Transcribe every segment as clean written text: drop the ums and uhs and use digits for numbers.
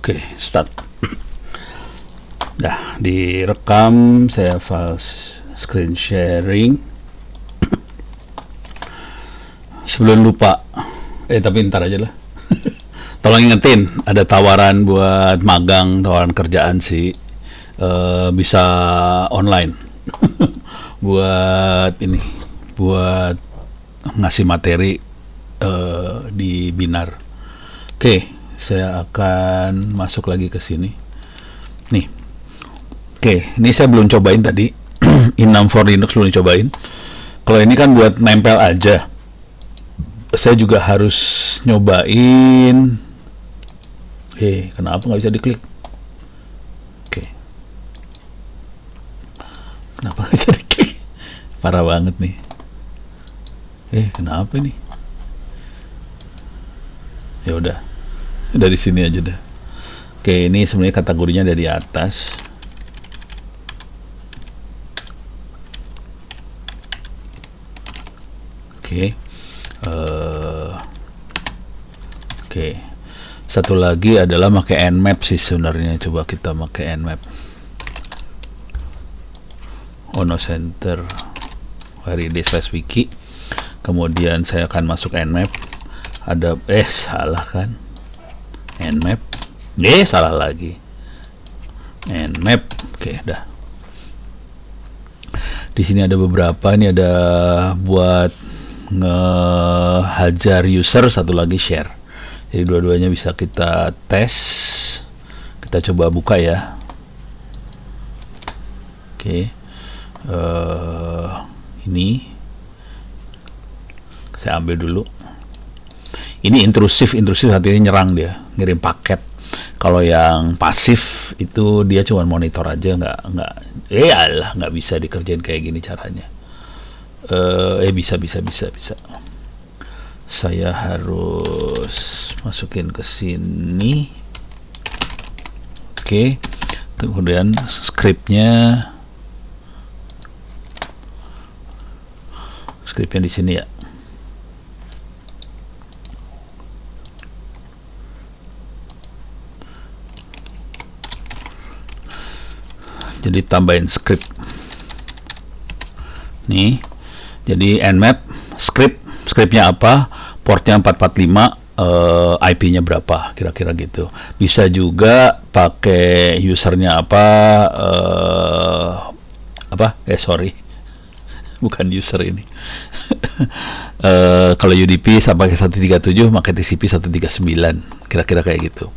Oke, start. Dah, direkam. Saya file screen sharing. Sebelum lupa, tapi ntar aja lah. Tolong ingetin, ada tawaran buat magang, tawaran kerjaan sih. Bisa online. buat ngasih materi di Binar. Oke. Saya akan masuk lagi ke sini. Nih. Oke, ini saya belum cobain tadi. Inam for Linux belum dicobain. Kalau ini kan buat nempel aja. Saya juga harus nyobain. Kenapa nggak bisa diklik? Oke. Kenapa nggak bisa diklik? Parah banget nih. Kenapa nih? Ya udah. Dari sini aja dah. Oke, ini sebenarnya kategorinya ada di atas. Oke. Satu lagi adalah pakai Nmap sih sebenarnya. Coba kita pakai Nmap. Ono Center /wiki. Kemudian saya akan masuk Nmap. Ada salah kan? Nmap. Salah lagi. Nmap. Oke, dah. Di sini ada beberapa. Ini ada buat ngehajar user, satu lagi share. Jadi dua-duanya bisa kita tes. Kita coba buka ya. Oke. Ini saya ambil dulu. Ini intrusif artinya nyerang dia, ngirim paket. Kalau yang pasif itu dia cuma monitor aja, nggak bisa dikerjain kayak gini caranya. Bisa. Saya harus masukin ke sini. Oke. Kemudian skripnya di sini ya. Jadi tambahin script nih. Jadi Nmap scriptnya apa, portnya 445, IP-nya berapa, kira-kira gitu. Bisa juga pakai usernya apa, bukan user ini. Kalau UDP sampai 137, pakai TCP 139, kira-kira kayak gitu.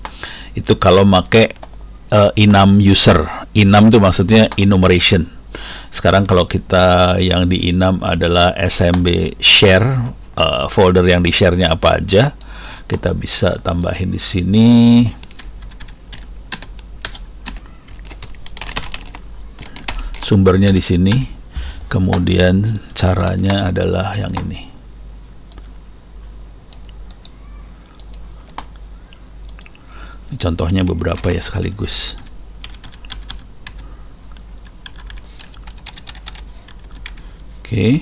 Itu kalau pakai enum user. Enum itu maksudnya enumeration. Sekarang kalau kita yang di enum adalah SMB share, folder yang di share-nya apa aja, kita bisa tambahin di sini. Sumbernya di sini. Kemudian caranya adalah yang ini. Contohnya beberapa ya sekaligus. Oke.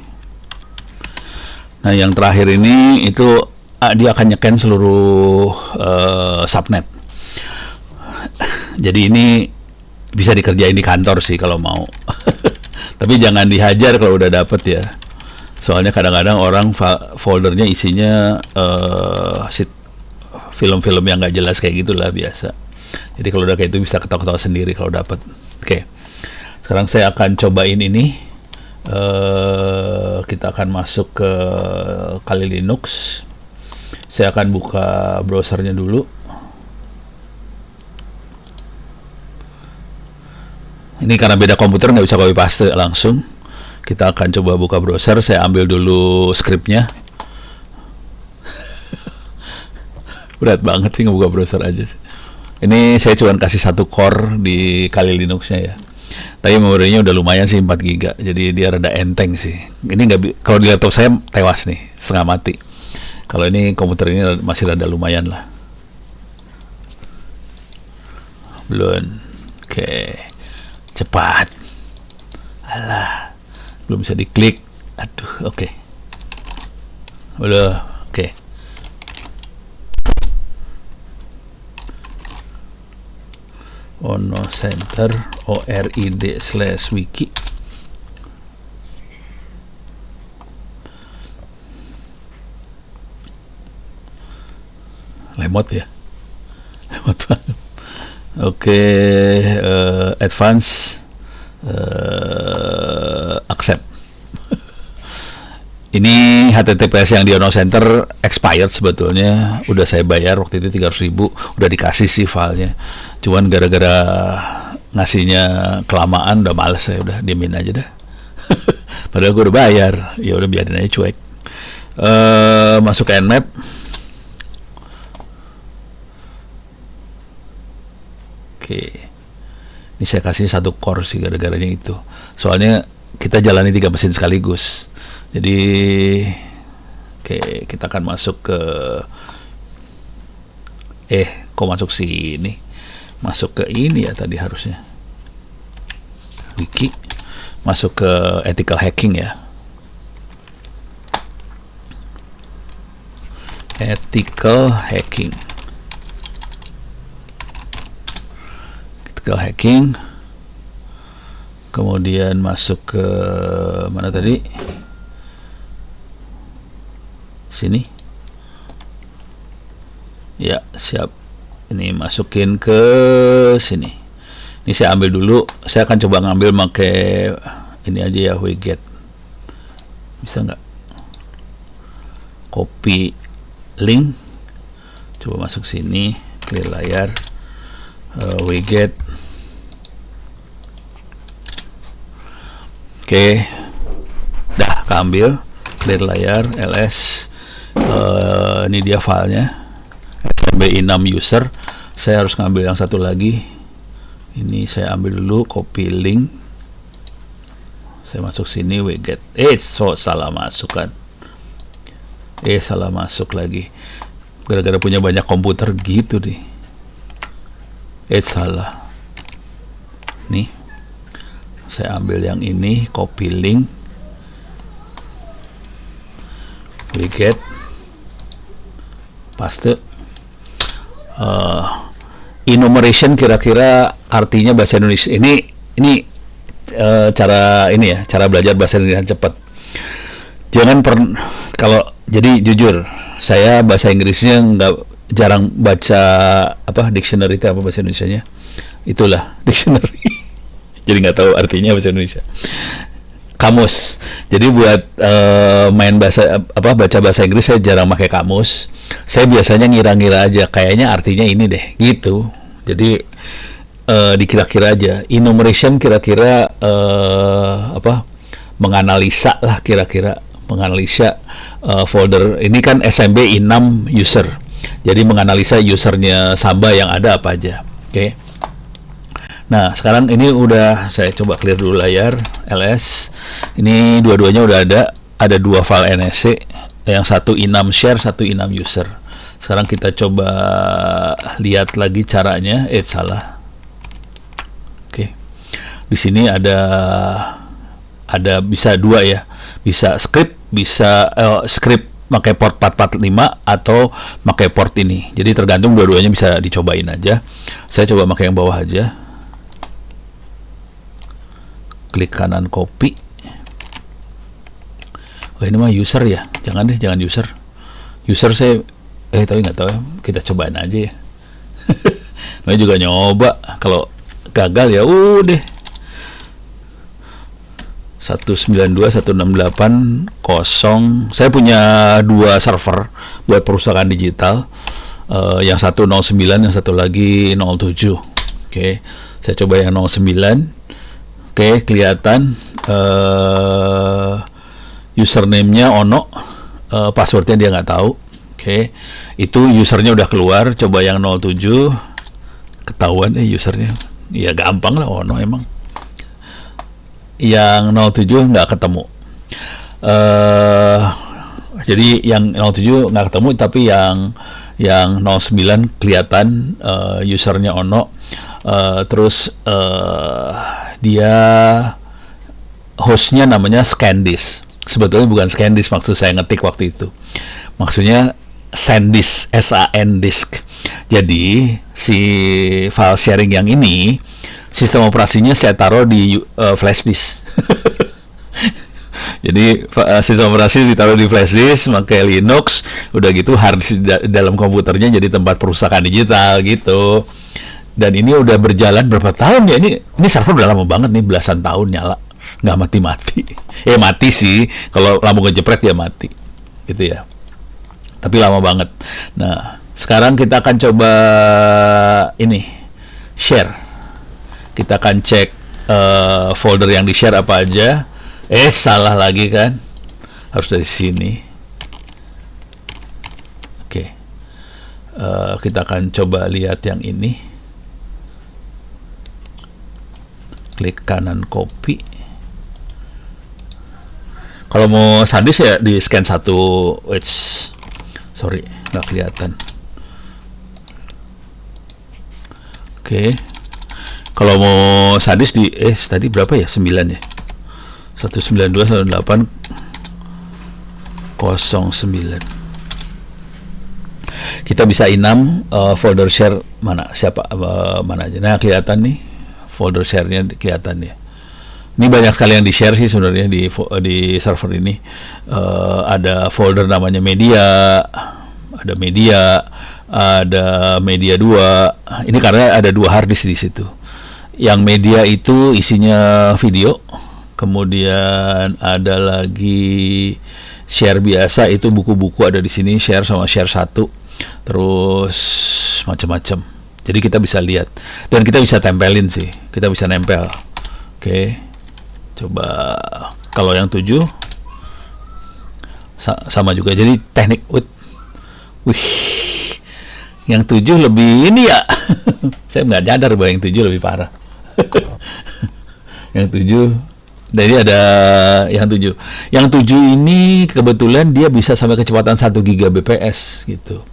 Nah, yang terakhir ini itu dia akan nyeken seluruh subnet. Jadi ini bisa dikerjain di kantor sih kalau mau. Tapi jangan dihajar kalau udah dapet ya. Soalnya kadang-kadang orang foldernya isinya film-film yang nggak jelas kayak gitulah biasa. Jadi kalau udah kayak itu bisa ketawa-ketawa sendiri kalau dapat. Oke. Sekarang saya akan cobain ini. Kita akan masuk ke Kali Linux. Saya akan buka browsernya dulu. Ini karena beda komputer nggak bisa copy paste langsung. Kita akan coba buka browser. Saya ambil dulu skripnya. Berat banget sih ngebuka browser aja sih. Ini saya cuma kasih 1 core di Kali Linuxnya ya. Tapi memorinya udah lumayan sih, 4 GB. Jadi dia rada enteng sih. Ini kalau di laptop saya tewas nih, setengah mati. Kalau ini komputer ini masih rada lumayan lah. Belum. Oke. Cepat. Alah. Belum bisa diklik. Aduh, oke. Udah, oke. Ono Center ORID/wiki. Lemot ya, lemot banget. Oke, advance, accept. Ini HTTPS yang di Ono Center expired sebetulnya, udah saya bayar waktu itu 300.000, udah dikasih sih filenya. Cuman gara-gara ngasihnya kelamaan, udah males, saya udah diemin aja dah. Padahal gue udah bayar, ya udah biarin aja cuek. Masuk ke Nmap. Oke, ini saya kasih 1 core sih gara-garanya itu. Soalnya kita jalani 3 mesin sekaligus. Jadi, oke, kita akan masuk ke kok masuk sini? Masuk ke ini ya tadi harusnya. Wiki. Masuk ke ethical hacking ya. Ethical hacking. Ethical hacking. Kemudian masuk ke mana tadi? Sini. Ya, siap. Ini masukin ke sini. Ini saya ambil dulu. Saya akan coba ngambil pakai ini aja ya, widget. Bisa nggak? Copy link. Coba masuk sini, clear layar, widget. Oke, dah keambil, clear layar, ls. Ini dia filenya, SMBI6 user. Saya harus ngambil yang satu lagi. Ini saya ambil dulu, copy link. Saya masuk sini, widget. Salah masuk kan. Salah masuk lagi. Gara-gara punya banyak komputer gitu deh. Salah. Nih. Saya ambil yang ini, copy link. Widget. Paste. Enumeration kira-kira artinya bahasa Indonesia. Ini cara ini ya, cara belajar bahasa Indonesia cepat. Jangan kalau jadi jujur, saya bahasa Inggrisnya jarang baca dictionary itu apa bahasa Indonesianya. Itulah dictionary. Jadi nggak tahu artinya bahasa Indonesia. Kamus. Jadi buat main baca bahasa Inggris saya jarang pakai kamus. Saya biasanya ngira-ngira aja, kayaknya artinya ini deh, gitu. Jadi dikira-kira aja. Enumeration kira-kira menganalisa lah kira-kira, menganalisa folder. Ini kan SMBI6 user. Jadi menganalisa usernya Samba yang ada apa aja. Oke. Nah, sekarang ini udah saya coba clear dulu layar, ls. Ini dua-duanya udah ada 2 file NSC, yang satu i6 share, satu i6 user. Sekarang kita coba lihat lagi caranya. Salah. Oke. Di sini ada bisa 2 ya. Bisa script, bisa script pakai port 445 atau pakai port ini. Jadi tergantung, dua-duanya bisa dicobain aja. Saya coba pakai yang bawah aja. Klik kanan copy. Oh, ini mah user ya, jangan user. User saya tapi nggak tahu ya, kita cobain aja ya. Saya juga nyoba, kalau gagal ya udah. 192.168.0. Saya punya 2 server buat perpustakaan digital. Yang satu 09, yang satu lagi 07. Oke, saya coba yang 09. Oke, kelihatan username-nya Ono, passwordnya dia nggak tahu. Oke, itu usernya udah keluar. Coba yang 07, ketahuan usernya. Ya gampang lah, Ono emang. Yang 07 nggak ketemu. Jadi yang 07 nggak ketemu, tapi yang 09 kelihatan usernya Ono. Terus dia hostnya namanya ScanDisk. Sebetulnya bukan ScanDisk maksud saya ngetik waktu itu. Maksudnya SanDisk, SAN disk. Jadi si file sharing yang ini sistem operasinya saya taruh di flash disk. Jadi sistem operasi ditaruh di flash disk, pakai Linux, udah gitu hard disk dalam komputernya jadi tempat perusahaan digital gitu. Dan ini udah berjalan berapa tahun ya? Ini server udah lama banget nih, belasan tahun nyala, nggak mati-mati. Mati sih, kalau lama ngejepret ya mati, gitu ya. Tapi lama banget. Nah, sekarang kita akan coba ini share. Kita akan cek folder yang di share apa aja. Salah lagi kan? Harus dari sini. Oke. Kita akan coba lihat yang ini. Klik kanan copy. Kalau mau sadis ya di scan satu. Sorry, nggak kelihatan. Oke. Kalau mau sadis di tadi berapa ya? 9 ya. 192.168.09. Kita bisa inam folder share mana aja. Nah, kelihatan nih folder share-nya kelihatan ya. Ini banyak sekali yang di share sih sebenarnya di server ini. Ada folder namanya media, ada media 2. Ini karena ada 2 hard disk di situ. Yang media itu isinya video. Kemudian ada lagi share biasa, itu buku-buku ada di sini, share sama share 1. Terus macam-macam. Jadi kita bisa lihat dan kita bisa tempelin sih. Kita bisa nempel. Oke. Coba kalau yang 7 sama juga. Jadi teknik wih. Yang 7 lebih ini ya. Saya nggak sadar bahwa yang 7 lebih parah. Yang 7 jadi ada yang 7. Yang 7 ini kebetulan dia bisa sampai kecepatan 1 Gbps gitu.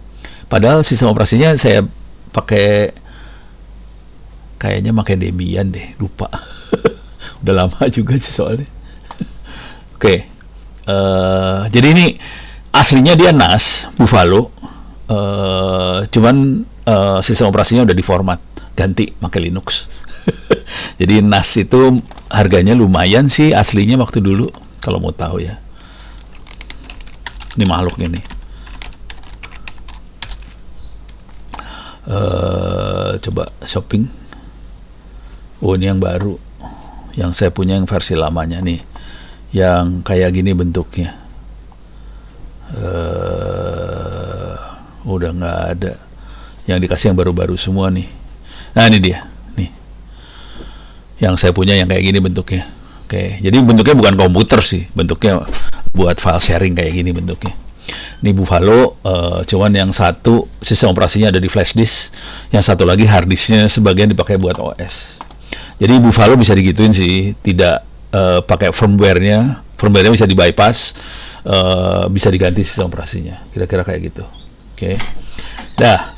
Padahal sistem operasinya saya pakai kayaknya pakai Debian deh, lupa. Udah lama juga sih soalnya. Oke. Jadi ini aslinya dia NAS Buffalo. Cuman sistem operasinya udah diformat, ganti pakai Linux. Jadi NAS itu harganya lumayan sih aslinya waktu dulu, kalau mau tahu ya. Ini makhluk ini. Coba shopping. Ini yang baru. Yang saya punya yang versi lamanya nih. Yang kayak gini bentuknya. Udah nggak ada. Yang dikasih yang baru-baru semua nih. Nah, ini dia. Yang saya punya yang kayak gini bentuknya. Oke, jadi bentuknya bukan komputer sih, bentuknya buat file sharing kayak gini bentuknya. Ini Buffalo, cuman yang satu sistem operasinya ada di flash disk, yang satu lagi hard disknya sebagian dipakai buat OS. Jadi Buffalo bisa digituin sih, tidak pakai firmware-nya bisa di bypass, bisa diganti sistem operasinya, kira-kira kayak gitu. Oke, dah.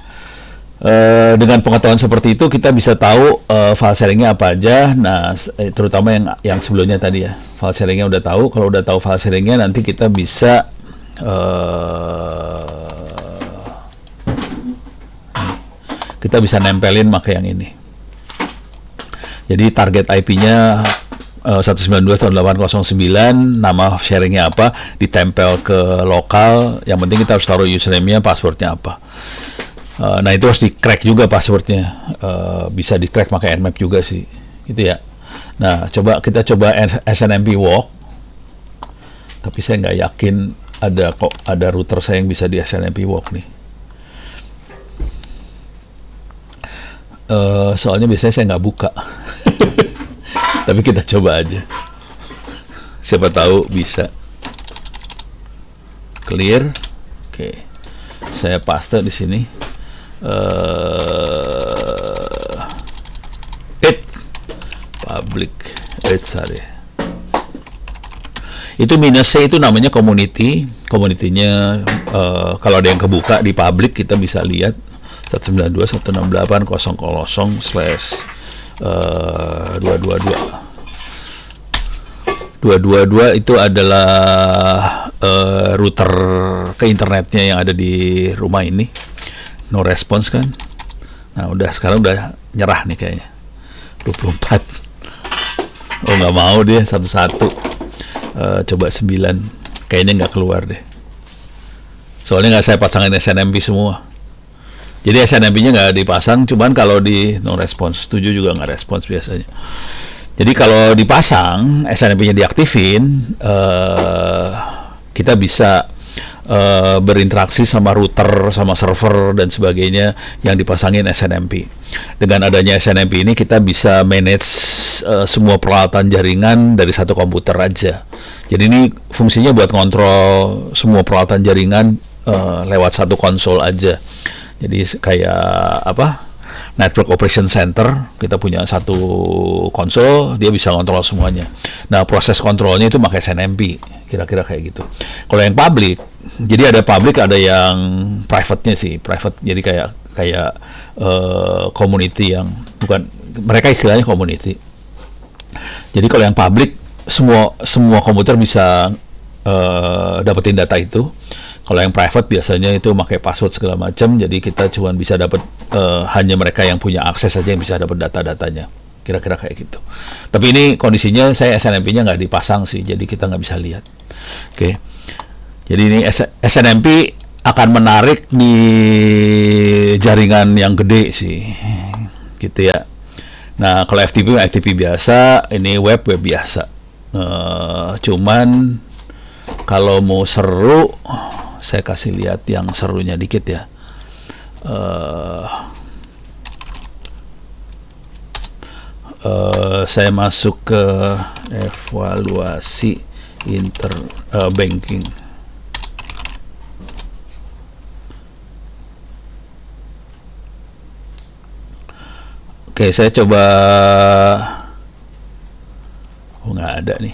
Dengan pengetahuan seperti itu kita bisa tahu file sharingnya apa aja. Nah, terutama yang sebelumnya tadi ya, file sharingnya udah tahu. Kalau udah tahu file sharingnya, nanti kita bisa nempelin pakai yang ini. Jadi target IP-nya 192.168.09, nama sharingnya apa, ditempel ke lokal. Yang penting kita harus taruh username-nya, passwordnya apa. Nah, itu harus di-crack juga passwordnya. Bisa di-crack pakai Nmap juga sih, gitu ya. Nah, kita coba SNMP walk. Tapi saya nggak yakin ada router saya yang bisa di SNMP walk nih. Soalnya biasanya saya nggak buka. Tapi kita coba aja. Siapa tahu bisa. Clear. Oke. Saya paste di sini. Public sorry. Itu minus C itu namanya community-nya. Kalau ada yang kebuka di public kita bisa lihat 192.168.0/222 itu adalah router ke internetnya yang ada di rumah ini. No response kan, Nah, sekarang udah nyerah nih kayaknya. 24. Oh, nggak mau dia satu-satu. Coba 9. Kayaknya nggak keluar deh. Soalnya nggak saya pasangin SNMP semua. Jadi SNMP-nya nggak dipasang, cuman kalau di no response, 7 juga nggak respons biasanya. Jadi kalau dipasang, SNMP-nya diaktifin, kita bisa berinteraksi sama router, sama server dan sebagainya yang dipasangin SNMP. Dengan adanya SNMP ini kita bisa manage semua peralatan jaringan dari satu komputer aja. Jadi ini fungsinya buat kontrol semua peralatan jaringan lewat satu konsol aja. Jadi kayak Network Operation Center, kita punya satu konsol, dia bisa kontrol semuanya. Nah, proses kontrolnya itu pakai SNMP, kira-kira kayak gitu. Kalau yang public, jadi ada public, ada yang private-nya sih, private. Jadi kayak community yang bukan, mereka istilahnya community. Jadi kalau yang public, semua komputer bisa dapetin data itu. Kalau yang private biasanya itu pakai password segala macam, jadi kita cuma bisa dapat hanya mereka yang punya akses saja yang bisa dapat data-datanya. Kira-kira kayak gitu. Tapi ini kondisinya saya SNMP-nya nggak dipasang sih, jadi kita nggak bisa lihat. Oke. Jadi ini SNMP akan menarik di jaringan yang gede sih, gitu ya. Nah, kalau FTP biasa, ini web biasa. Cuman kalau mau seru, saya kasih lihat yang serunya dikit ya. Saya masuk ke evaluasi banking. Oke, saya coba. Oh, nggak ada nih.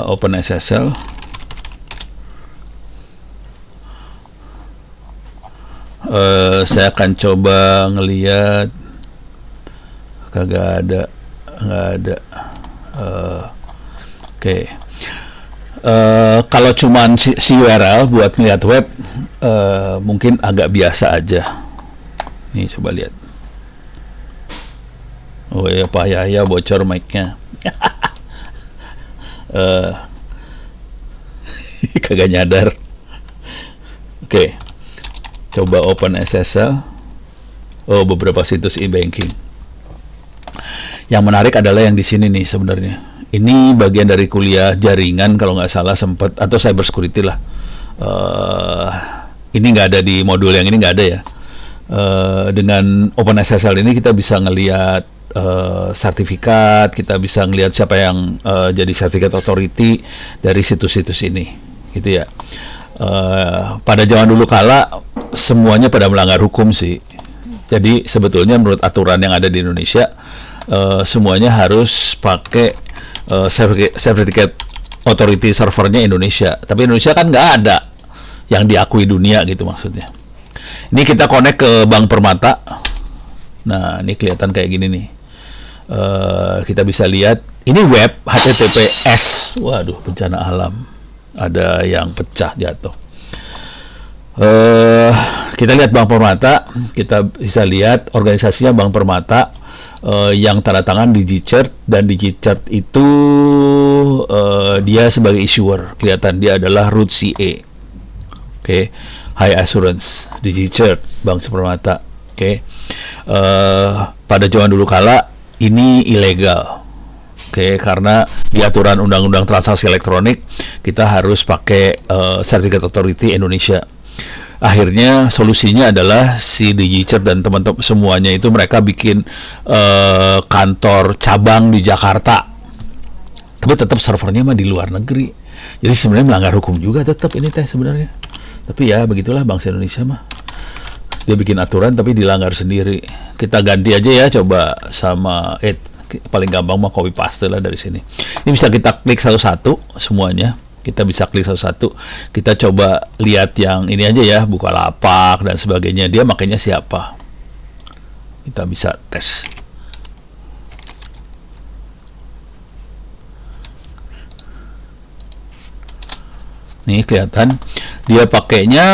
Open SSL. Saya akan coba ngeliat. Nggak ada. Oke. Kalau cuman si URL buat ngeliat web, mungkin agak biasa aja. Nih, coba lihat. Oh ya, Pak Yahya bocor mic-nya. Kagak nyadar. Oke. Coba open SSL. Oh, beberapa situs e-banking. Yang menarik adalah yang di sini nih sebenarnya. Ini bagian dari kuliah jaringan kalau nggak salah sempat, atau cyber security lah. Ini nggak ada di modul yang ini, nggak ada ya. Dengan open SSL ini kita bisa ngelihat sertifikat, kita bisa ngelihat siapa yang jadi sertifikat authority dari situs-situs ini, gitu ya. Pada zaman dulu kala semuanya pada melanggar hukum sih. Jadi sebetulnya menurut aturan yang ada di Indonesia, semuanya harus pakai sertifikat authority servernya Indonesia. Tapi Indonesia kan nggak ada yang diakui dunia gitu maksudnya. Ini kita connect ke Bank Permata. Nah, ini kelihatan kayak gini nih. Kita bisa lihat ini web HTTPS. Waduh, bencana alam, ada yang pecah jatuh. Kita lihat Bank Permata, kita bisa lihat organisasinya Bank Permata yang tanda tangan DigiCert, dan DigiCert itu dia sebagai issuer, kelihatan dia adalah root CA. Oke. High Assurance DigiCert Bank Permata. Oke. Pada zaman dulu kala ini ilegal. Oke, karena di aturan Undang-Undang Transaksi Elektronik kita harus pakai Certificate Authority Indonesia. Akhirnya solusinya adalah si DigiCert dan teman-teman semuanya itu mereka bikin kantor cabang di Jakarta. Tapi tetap servernya mah di luar negeri. Jadi sebenarnya melanggar hukum juga tetap ini teh sebenarnya. Tapi ya begitulah bangsa Indonesia mah. Dia bikin aturan tapi dilanggar sendiri. Kita ganti aja ya, coba sama paling gampang mah copy paste lah dari sini. Ini bisa kita klik satu-satu semuanya. Kita bisa klik satu-satu. Kita coba lihat yang ini aja ya, Bukalapak dan sebagainya. Dia makanya siapa? Kita bisa tes. Nih kelihatan dia pakainya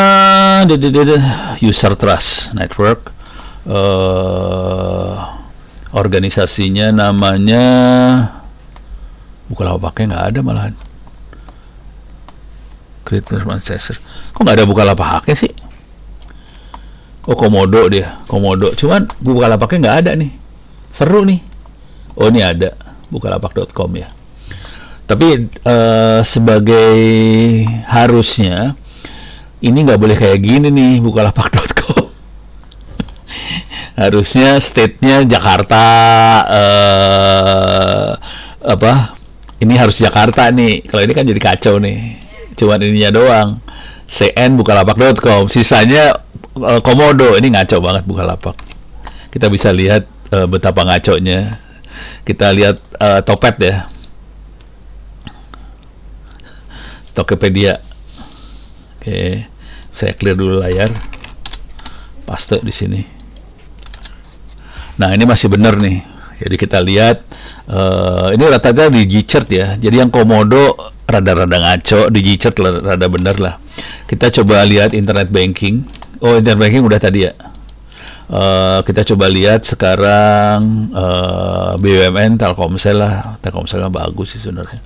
user trust network. Organisasinya namanya Bukalapaknya nggak ada malahan. Greater Manchester. Kok nggak ada Bukalapaknya sih? Oh, Komodo dia, Komodo. Cuman Bukalapaknya nggak ada nih. Seru nih. Oh, ini ada bukalapak.com ya. Tapi sebagai harusnya ini nggak boleh kayak gini nih bukalapak.com. Harusnya state-nya Jakarta, ini harus Jakarta nih. Kalau ini kan jadi kacau nih. Cuman ininya doang. CN bukalapak.com. Sisanya Komodo. Ini ngaco banget Bukalapak. Kita bisa lihat betapa ngaconya. Kita lihat Topet ya. Tokopedia. Oke. Saya clear dulu layar. Paste di sini. Nah, ini masih benar nih. Jadi kita lihat ini rata-rata di Gchart ya. Jadi yang Komodo rada-rada ngaco, di Gchart rada bener lah. Kita coba lihat internet banking. Oh, internet banking udah tadi ya. Kita coba lihat sekarang BUMN, Telkomsel lah. Telkomsel bagus sih sebenarnya.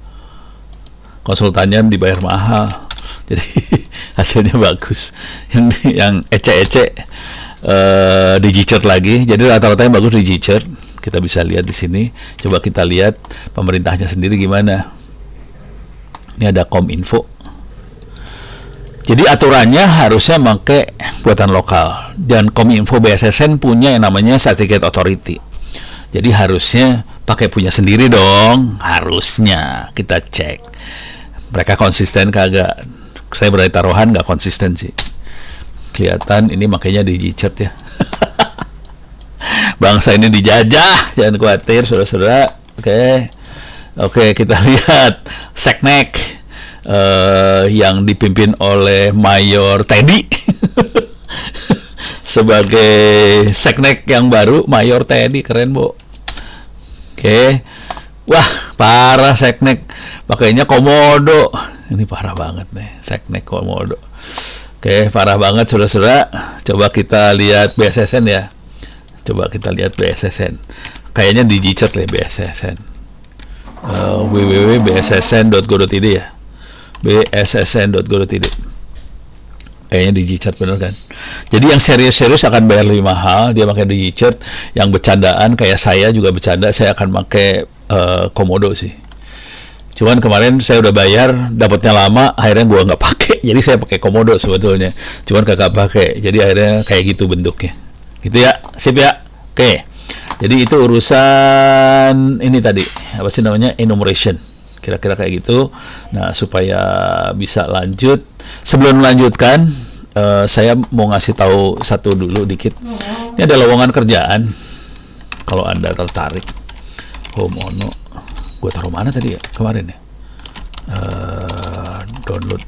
Konsultannya dibayar mahal. Jadi hasilnya bagus. Yang ece-ece di Gchart lagi. Jadi rata-rata yang bagus di Gchart. Kita bisa lihat di sini. Coba kita lihat pemerintahnya sendiri gimana. Ini ada Kominfo. Jadi aturannya harusnya pakai buatan lokal. Dan Kominfo BSSN punya yang namanya Certificate Authority. Jadi harusnya pakai punya sendiri dong. Harusnya kita cek. Mereka konsisten kagak? Saya berani taruhan nggak konsisten sih. Kelihatan ini makanya di Gchart ya. Bangsa ini dijajah. Jangan khawatir saudara-saudara. Oke, kita lihat Seknek. Yang dipimpin oleh Mayor Teddy sebagai Seknek yang baru. Mayor Teddy keren bu. Oke. Wah, parah Seknek, pakainya Komodo. Ini parah banget nih Seknek Komodo. Oke, parah banget saudara-saudara. Coba kita lihat BSSN ya. Coba kita lihat BSSN. Kayaknya di Gchart ya BSSN. www.bssn.go.id ya. bssn.go.id. Kayaknya di Gchart bener kan. Jadi yang serius-serius akan bayar lebih mahal, dia pakai di Gchart. Yang bercandaan kayak saya juga bercanda, saya akan pakai Komodo sih. Cuman kemarin saya udah bayar, dapatnya lama, akhirnya gua nggak pakai. Jadi saya pakai Komodo sebetulnya. Cuman kagak pakai. Jadi akhirnya kayak gitu bentuknya. Gitu ya. Sip ya. Oke. Jadi itu urusan ini tadi, apa sih namanya? Enumeration. Kira-kira kayak gitu. Nah, supaya bisa lanjut. Sebelum melanjutkan, saya mau ngasih tahu satu dulu dikit. Ini ada lowongan kerjaan. Kalau Anda tertarik. Home Ono. Gue taruh mana tadi ya? Kemarin ya? Download.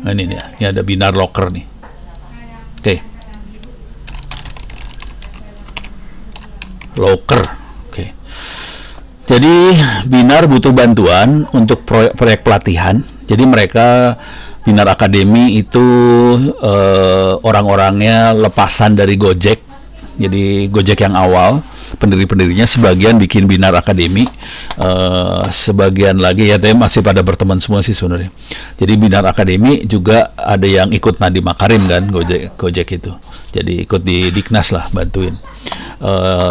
Nah, ini nih, ini ada Binar Locker nih. Oke. Locker. Oke. Jadi Binar butuh bantuan untuk proyek pelatihan. Jadi mereka Binar Academy itu orang-orangnya lepasan dari Gojek. Jadi Gojek yang awal, pendiri-pendirinya sebagian bikin Binar Academy, sebagian lagi ya tapi masih pada berteman semua sih sebenarnya. Jadi Binar Academy juga ada yang ikut Nadiem Makarim kan, Gojek itu. Jadi ikut di Diknas lah bantuin.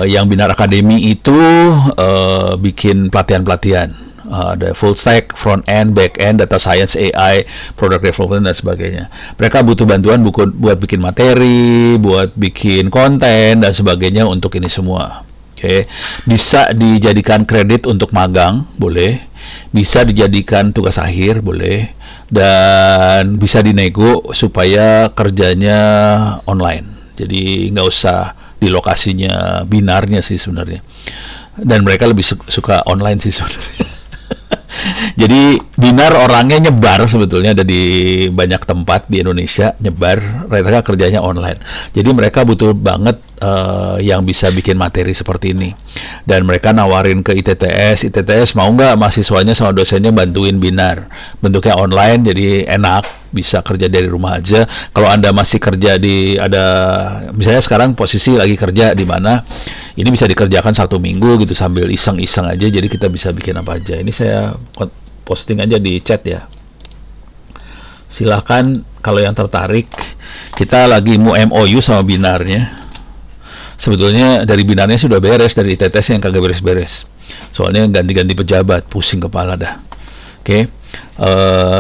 Yang Binar Academy itu bikin pelatihan-pelatihan. Ada full stack, front end, back end, data science, AI, product development dan sebagainya. Mereka butuh bantuan buat bikin materi, buat bikin konten dan sebagainya untuk ini semua. Oke. Bisa dijadikan kredit untuk magang, boleh. Bisa dijadikan tugas akhir, boleh. Dan bisa dinego supaya kerjanya online. Jadi nggak usah di lokasinya Binarnya sih sebenarnya. Dan mereka lebih suka online sih sebenarnya. Jadi Binar orangnya nyebar, sebetulnya ada di banyak tempat di Indonesia, nyebar, mereka kerjanya online. Jadi mereka butuh banget yang bisa bikin materi seperti ini. Dan mereka nawarin ke ITTS mau nggak mahasiswanya sama dosennya bantuin Binar. Bentuknya online, jadi enak, bisa kerja dari rumah aja. Kalau Anda masih kerja misalnya sekarang posisi lagi kerja di mana, ini bisa dikerjakan satu minggu gitu sambil iseng-iseng aja, jadi kita bisa bikin apa aja. Ini saya posting aja di chat ya. Silahkan kalau yang tertarik. Kita lagi mau MOU sama Binarnya. Sebetulnya dari Binarnya sudah beres, dari ITTS yang kagak beres-beres. Soalnya ganti-ganti pejabat, pusing kepala dah. Oke.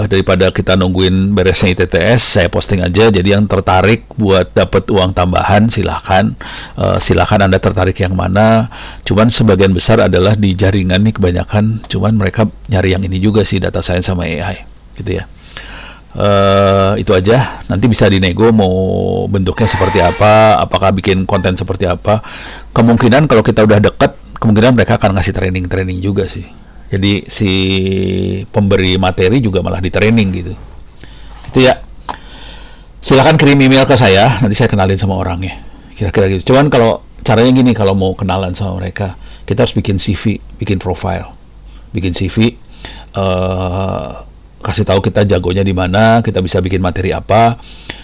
Daripada kita nungguin beresnya ITTS, saya posting aja. Jadi yang tertarik buat dapat uang tambahan, silahkan Anda tertarik yang mana. Cuman sebagian besar adalah di jaringan nih kebanyakan, cuman mereka nyari yang ini juga sih, data science sama AI gitu ya. Itu aja. Nanti bisa dinego mau bentuknya seperti apa, apakah bikin konten seperti apa. Kemungkinan kalau kita udah deket, kemungkinan mereka akan ngasih training juga sih. Jadi si pemberi materi juga malah di training gitu. Itu ya. Silakan kirim email ke saya, nanti saya kenalin sama orangnya. Kira-kira gitu. Cuman kalau caranya gini, kalau mau kenalan sama mereka, kita harus bikin CV, bikin profile. Bikin CV, kasih tahu kita jagonya di mana, kita bisa bikin materi apa.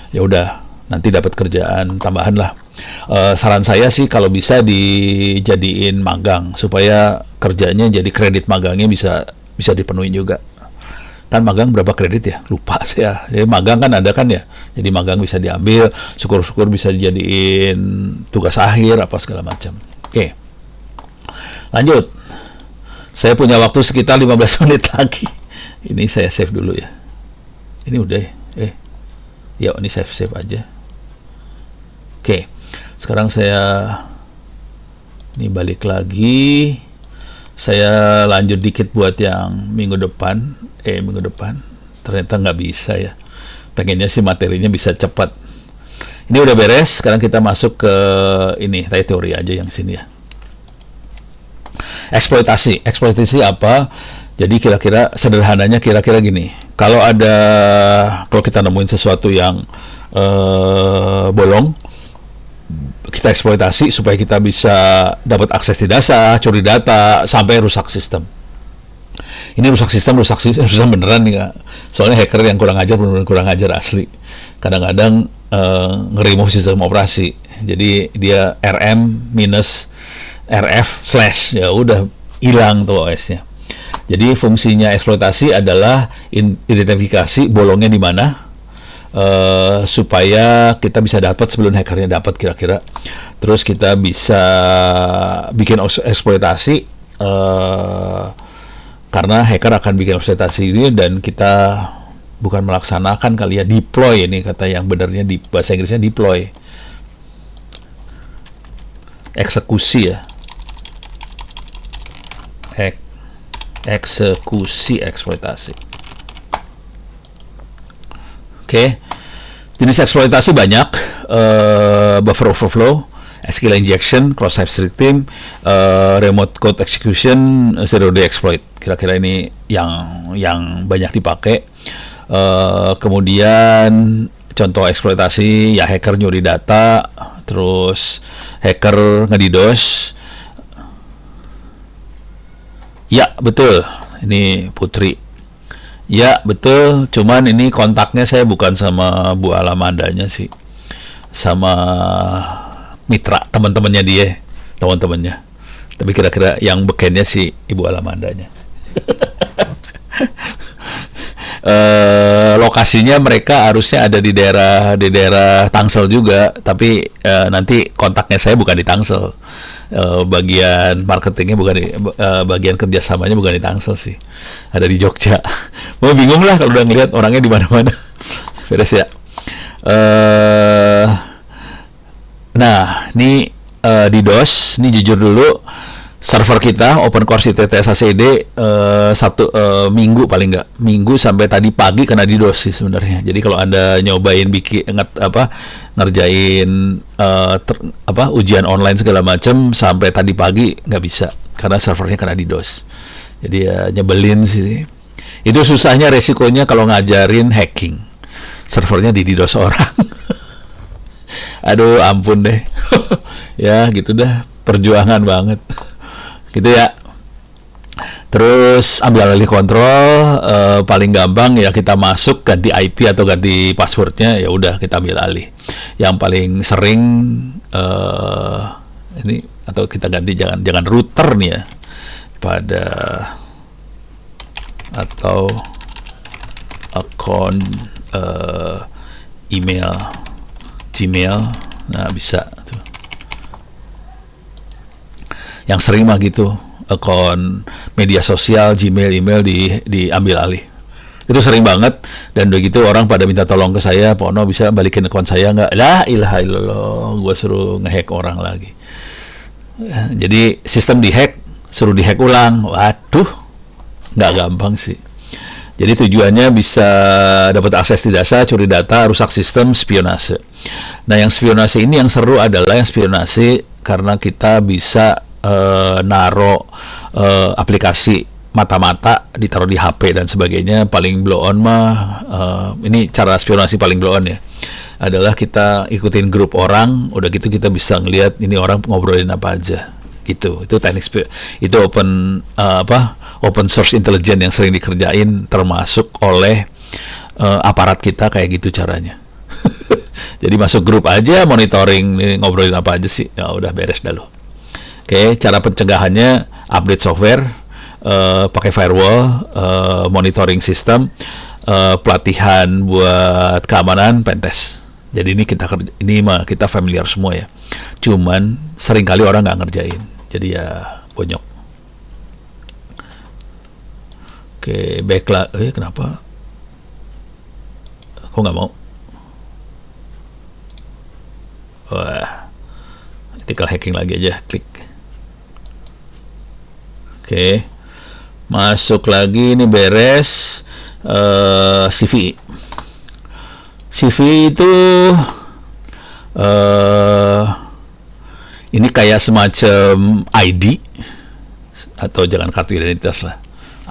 Ya udah, nanti dapat kerjaan tambahan lah. Saran saya sih kalau bisa dijadiin magang supaya kerjanya jadi kredit magangnya bisa dipenuhi juga. Kan magang berapa kredit ya? Lupa saya. Ya, magang kan ada kan ya. Jadi magang bisa diambil, syukur-syukur bisa dijadiin tugas akhir apa segala macam. Oke. Lanjut. Saya punya waktu sekitar 15 menit lagi. Ini saya save dulu ya. Ini udah ya. Ya, ini save aja. Oke. Sekarang saya ini balik lagi. Saya lanjut dikit buat yang minggu depan. Ternyata nggak bisa ya. Pengennya sih materinya bisa cepat. Ini udah beres. Sekarang kita masuk ke ini, teori aja yang sini ya. Eksploitasi apa? Jadi sederhananya kira-kira gini. Kalau kita nemuin sesuatu yang bolong, kita eksploitasi supaya kita bisa dapat akses di data, curi data, sampai rusak sistem. Ini rusak sistem beneran nih, Kak. Soalnya hacker yang benar-benar kurang ajar asli. Kadang-kadang nge-remove sistem operasi. Jadi dia RM minus RF / ya udah hilang tuh OS-nya. Jadi fungsinya eksploitasi adalah identifikasi bolongnya di mana. Supaya kita bisa dapat sebelum hackernya dapat kira-kira. Terus kita bisa bikin eksploitasi karena hacker akan bikin eksploitasi ini dan kita bukan melaksanakan kali ya, deploy ini kata yang benarnya di bahasa Inggrisnya deploy. Eksekusi ya. Eksekusi eksploitasi. Oke. Jenis eksploitasi banyak, buffer overflow, SQL injection, cross-site scripting, remote code execution, zero-day exploit. Kira-kira ini yang banyak dipakai. Kemudian contoh eksploitasi ya, hacker nyuri data, terus hacker nge-DDoS. Ya betul, ini Putri. Ya betul, cuman ini kontaknya saya bukan sama Bu Alamandanya sih, sama mitra teman-temannya dia, teman-temannya. Tapi kira-kira yang bekennya si Ibu Alamandanya. Lokasinya mereka harusnya ada di daerah Tangsel juga, tapi nanti kontaknya saya bukan di Tangsel. Bagian marketingnya bukan bagian kerjasamanya bukan di Tangsel sih, ada di Jogja. Mau bingung lah kalau udah ngeliat orangnya di mana-mana. Beres ya. Nah, ini di DOS, ini jujur dulu, server kita OpenCourse ITTS ACD minggu paling nggak, minggu sampai tadi pagi kena DDoS sih sebenarnya. Jadi kalau Anda nyobain ngerjain ujian online segala macam sampai tadi pagi nggak bisa karena servernya kena DDoS. Jadi ya nyebelin sih. Itu susahnya, resikonya kalau ngajarin hacking. Servernya di DDoS orang. Aduh, ampun deh. Ya, gitu dah. Perjuangan banget. Gitu ya. Terus ambil alih kontrol, paling gampang ya kita masuk, ganti IP atau ganti passwordnya, ya udah kita ambil alih. Yang paling sering ini, atau kita ganti, jangan router nih ya, pada atau akun email Gmail. Nah, bisa tuh. Yang sering mah gitu, akun media sosial, Gmail, email diambil alih. Itu sering banget, dan begitu orang pada minta tolong ke saya, Pak Ono bisa balikin akun saya nggak? La ilaha illallah, gue suruh ngehack orang lagi. Jadi sistem dihack, suruh dihack ulang. Waduh, nggak gampang sih. Jadi tujuannya bisa dapat akses di data, curi data, rusak sistem, spionase. Nah, yang spionase ini yang seru adalah yang spionase karena kita bisa naro aplikasi mata-mata, ditaruh di HP dan sebagainya. Paling blow on mah ini cara spionasi paling blow on ya, adalah kita ikutin grup orang, udah gitu kita bisa ngelihat ini orang ngobrolin apa aja gitu. Itu teknik itu open source intelligence yang sering dikerjain, termasuk oleh aparat kita, kayak gitu caranya. Jadi masuk grup aja, monitoring nih, ngobrolin apa aja sih, ya udah beres dah lo. Oke, cara pencegahannya update software, pakai firewall, monitoring system, pelatihan buat keamanan, pentest. Jadi ini kita familiar semua ya. Cuman seringkali orang nggak ngerjain. Jadi ya bonyok. Oke, baiklah. Kenapa? Kok nggak mau? Wah, ethical hacking lagi aja, klik. Oke, masuk lagi, ini beres. CV itu ini kayak semacam ID, atau jangan kartu identitas lah,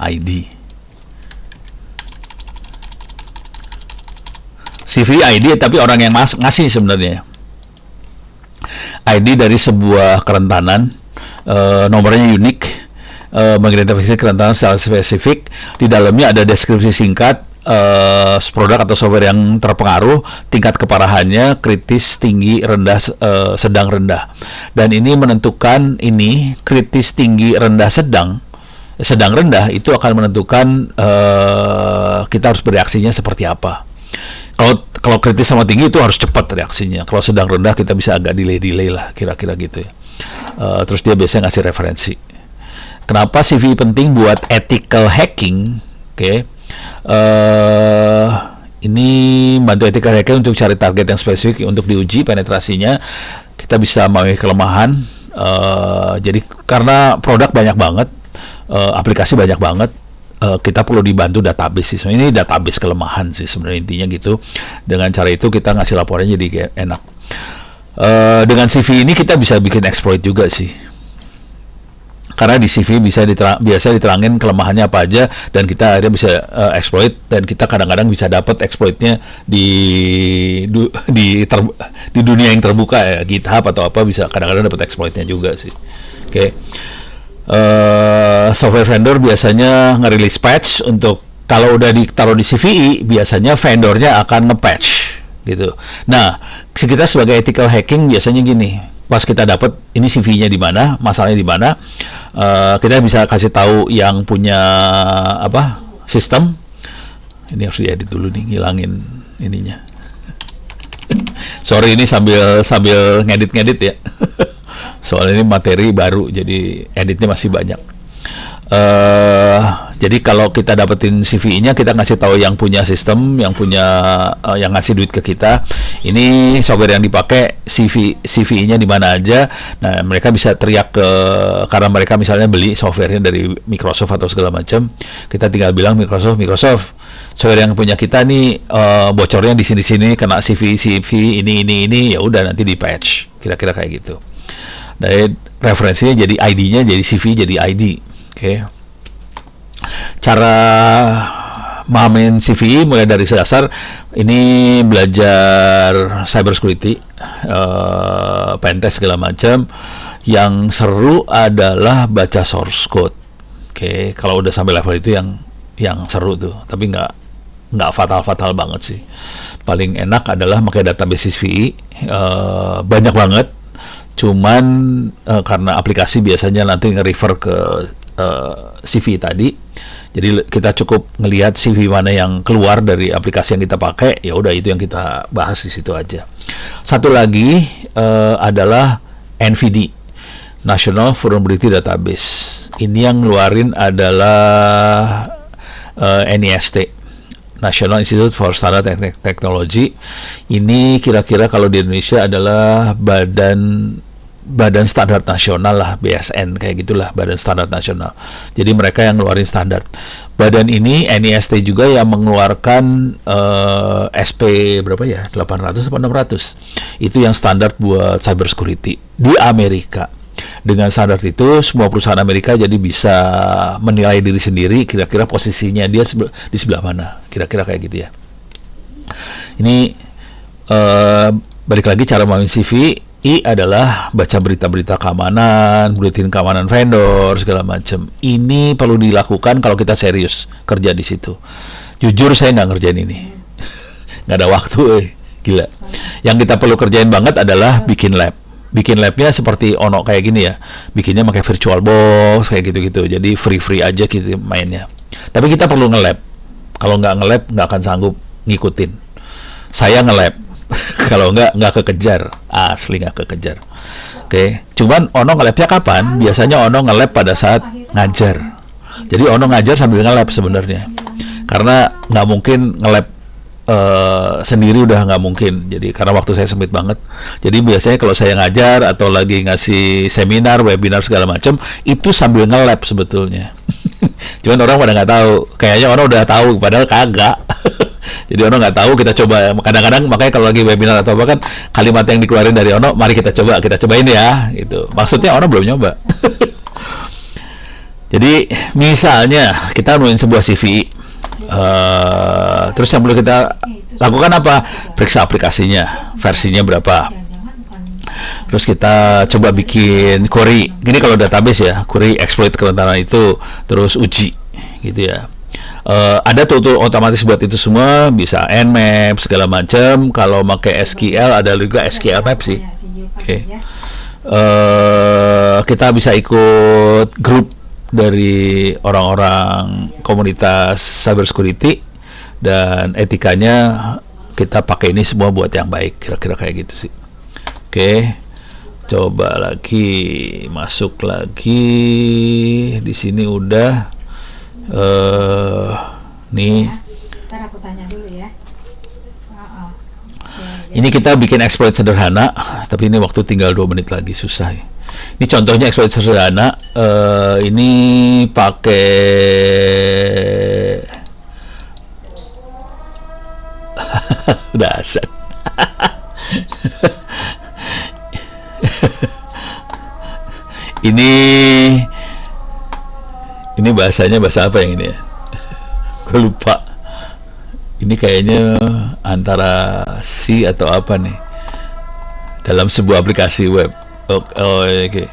ID. CV ID tapi orang yang ngasih sebenarnya. ID dari sebuah kerentanan, nomornya unik, mengidentifikasi kerentanan secara spesifik. Di dalamnya ada deskripsi singkat, produk atau software yang terpengaruh, tingkat keparahannya, kritis, tinggi, rendah, sedang, rendah. Dan ini menentukan, ini kritis, tinggi, rendah, sedang, rendah, itu akan menentukan kita harus bereaksinya seperti apa. Kalau kritis sama tinggi itu harus cepat reaksinya. Kalau sedang, rendah kita bisa agak delay lah, kira-kira gitu ya. Terus dia biasanya ngasih referensi. Kenapa CV penting buat ethical hacking? Oke. Ini bantu ethical hacking untuk cari target yang spesifik untuk diuji penetrasinya. Kita bisa memenuhi kelemahan. Jadi karena produk banyak banget, aplikasi banyak banget, kita perlu dibantu database sih. Ini database kelemahan sih sebenarnya, intinya gitu. Dengan cara itu kita ngasih laporannya jadi kayak enak. Dengan CV ini kita bisa bikin exploit juga sih. Karena di CV biasa diterangin kelemahannya apa aja, dan kita akhirnya bisa exploit, dan kita kadang-kadang bisa dapat exploitnya di dunia yang terbuka ya, GitHub atau apa, bisa kadang-kadang dapat exploitnya juga sih. Oke. Software vendor biasanya ngerilis patch untuk, kalau udah ditaruh di CVE biasanya vendornya akan nge-patch gitu. Nah, kita sebagai ethical hacking biasanya gini, pas kita dapat ini CV-nya di mana, masalahnya di mana, kita bisa kasih tahu yang punya sistem. Ini harus diedit dulu nih, ngilangin ininya. Sorry, ini sambil ngedit ya. Soalnya ini materi baru, jadi editnya masih banyak. Jadi kalau kita dapetin CV-nya, kita ngasih tahu yang punya sistem, yang ngasih duit ke kita. Ini software yang dipakai, CV-nya di mana aja. Nah, mereka bisa teriak karena mereka misalnya beli softwarenya dari Microsoft atau segala macam. Kita tinggal bilang Microsoft, software yang punya kita nih bocornya di sini kena CV ini, ya udah nanti di patch. Kira-kira kayak gitu. Dari referensinya jadi ID-nya jadi CV jadi ID. Oke. Cara mahamin CV mulai dari dasar, ini belajar cyber security, pentest segala macam. Yang seru adalah baca source code. Oke, kalau udah sampai level itu yang seru tuh, tapi nggak fatal banget sih. Paling enak adalah pakai database CV, banyak banget. Cuman karena aplikasi biasanya nanti nge-refer ke CV tadi, jadi kita cukup ngelihat CV mana yang keluar dari aplikasi yang kita pakai, ya udah itu yang kita bahas di situ aja. Satu lagi adalah NVD, National Vulnerability Database. Ini yang ngeluarin adalah NIST, National Institute for Standard Technology. Ini kira-kira kalau di Indonesia adalah Badan Standar Nasional lah, BSN kayak gitulah, Badan Standar Nasional. Jadi mereka yang ngeluarin standar. Badan ini NIST juga yang mengeluarkan SP berapa ya? 800 atau 600. Itu yang standar buat cyber security di Amerika. Dengan standar itu semua perusahaan Amerika jadi bisa menilai diri sendiri kira-kira posisinya dia di sebelah mana. Kira-kira kayak gitu ya. Ini balik lagi cara memahami CV. I adalah baca berita-berita keamanan, buletin keamanan vendor, segala macam. Ini perlu dilakukan kalau kita serius kerja di situ. Jujur saya nggak ngerjain ini, nggak ada waktu, gila. Yang kita perlu kerjain banget adalah bikin lab. Bikin labnya seperti Ono kayak gini ya, bikinnya pakai virtual box kayak gitu-gitu. Jadi free aja gitu mainnya. Tapi kita perlu nge-lab. Kalau nggak nge-lab nggak akan sanggup ngikutin. Saya nge-lab. Kalau nggak kekejar, asli nggak kekejar. Oke. Cuman Ono nge-labnya kapan? Biasanya Ono nge-lab pada saat ngajar. Jadi Ono ngajar sambil nge-lab sebenarnya. Karena nggak mungkin nge-lab sendiri, udah nggak mungkin. Jadi karena waktu saya sempit banget. Jadi biasanya kalau saya ngajar atau lagi ngasih seminar, webinar segala macam, itu sambil nge-lab sebetulnya. Cuman orang pada nggak tahu. Kayaknya orang udah tahu, padahal kagak. Jadi Ono nggak tahu, kita coba. Kadang-kadang makanya kalau lagi webinar atau apa kan, kalimat yang dikeluarin dari Ono, mari kita cobain ya. Gitu. Maksudnya Ono belum nyoba. Jadi misalnya kita nulis sebuah CV, terus yang perlu kita lakukan apa? Periksa aplikasinya, versinya berapa. Terus kita coba bikin query. Ini kalau database ya, query exploit kerentanan itu, terus uji, gitu ya. Ada tool otomatis buat itu semua, bisa Nmap segala macam. Kalau pakai SQL ada juga SQL Map sih. Oke. Kita bisa ikut grup dari orang-orang komunitas cyber security, dan etikanya kita pakai ini semua buat yang baik, kira-kira kayak gitu sih. Oke. Coba lagi masuk lagi di sini udah. Nih. Ntar aku tanya dulu ya. Ini kita bikin exploit sederhana, tapi ini waktu tinggal 2 menit lagi, susah ya. Ini contohnya exploit sederhana. Ini pakai dasar. Ini bahasanya bahasa apa yang ini ya? Gue lupa. Ini kayaknya antara C atau apa nih, dalam sebuah aplikasi web. Oke.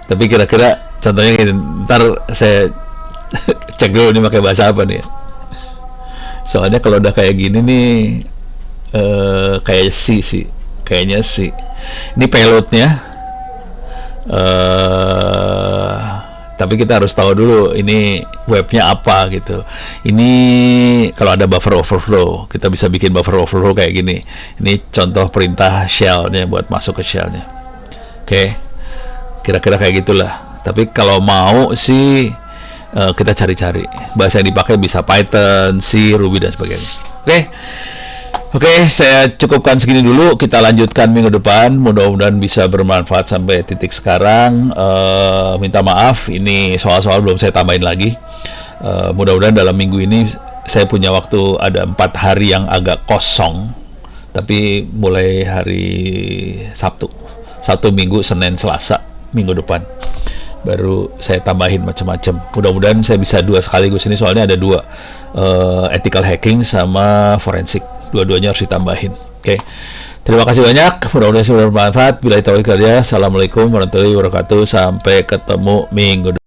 Tapi kira-kira contohnya gini, ntar saya cek dulu ini pakai bahasa apa nih ya. Soalnya kalau udah kayak gini nih, kayak C sih, kayaknya C. Ini payloadnya. Tapi kita harus tahu dulu ini webnya apa gitu. Ini kalau ada buffer overflow, kita bisa bikin buffer overflow kayak gini. Ini contoh perintah shell-nya buat masuk ke shell-nya. Oke. Kira-kira kayak gitulah. Tapi kalau mau sih kita cari-cari. Bahasa yang dipakai bisa Python, C, Ruby dan sebagainya. Oke, saya cukupkan segini dulu. Kita lanjutkan minggu depan. Mudah-mudahan bisa bermanfaat sampai titik sekarang. Minta maaf, ini soal-soal belum saya tambahin lagi. Mudah-mudahan dalam minggu ini saya punya waktu ada 4 hari yang agak kosong. Tapi mulai hari Sabtu, Minggu, Senin, Selasa, minggu depan. baru saya tambahin macam-macam. Mudah-mudahan saya bisa 2 sekaligus ini, soalnya ada 2, ethical hacking sama forensik, dua-duanya harus ditambahin. Oke. Terima kasih banyak, mudah-mudahan bermanfaat. Bila taufik hidayah. Assalamualaikum warahmatullahi wabarakatuh. Sampai ketemu minggu depan.